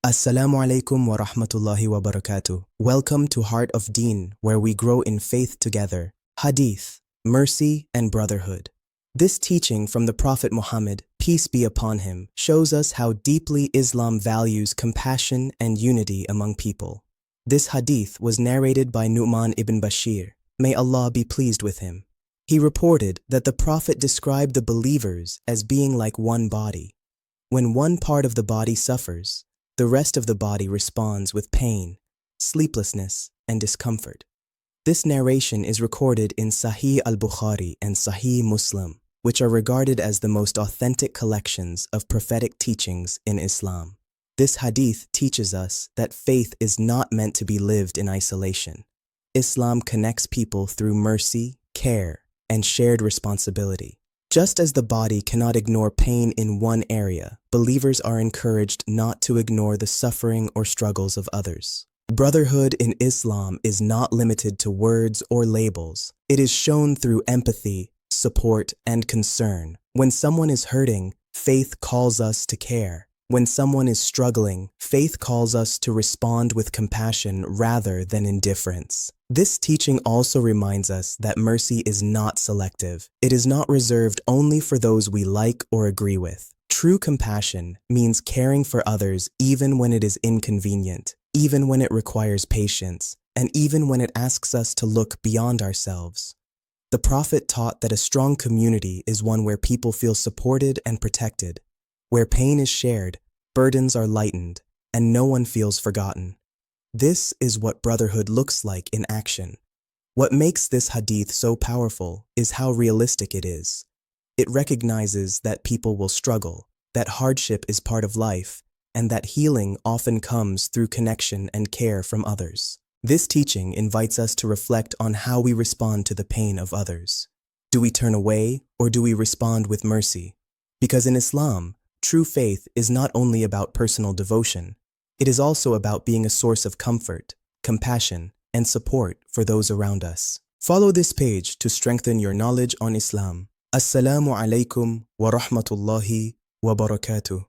Assalamu alaikum wa rahmatullahi wa barakatuh. Welcome to Heart of Deen, where we grow in faith together. Hadith, mercy and brotherhood. This teaching from the Prophet Muhammad, peace be upon him, shows us how deeply Islam values compassion and unity among people. This hadith was narrated by Nu'man ibn Bashir. May Allah be pleased with him. He reported that the Prophet described the believers as being like one body. When one part of the body suffers, the rest of the body responds with pain, sleeplessness, and discomfort. This narration is recorded in Sahih al-Bukhari and Sahih Muslim, which are regarded as the most authentic collections of prophetic teachings in Islam. This hadith teaches us that faith is not meant to be lived in isolation. Islam connects people through mercy, care, and shared responsibility. Just as the body cannot ignore pain in one area, believers are encouraged not to ignore the suffering or struggles of others. Brotherhood in Islam is not limited to words or labels. It is shown through empathy, support, and concern. When someone is hurting, faith calls us to care. When someone is struggling, faith calls us to respond with compassion rather than indifference. This teaching also reminds us that mercy is not selective. It is not reserved only for those we like or agree with. True compassion means caring for others even when it is inconvenient, even when it requires patience, and even when it asks us to look beyond ourselves. The Prophet taught that a strong community is one where people feel supported and protected, where pain is shared, burdens are lightened, and no one feels forgotten. This is what brotherhood looks like in action. What makes this hadith so powerful is how realistic it is. It recognizes that people will struggle, that hardship is part of life, and that healing often comes through connection and care from others. This teaching invites us to reflect on how we respond to the pain of others. Do we turn away or do we respond with mercy? Because in Islam, true faith is not only about personal devotion, it is also about being a source of comfort, compassion, and support for those around us. Follow this page to strengthen your knowledge on Islam. Assalamu alaikum wa rahmatullahi wa barakatuh.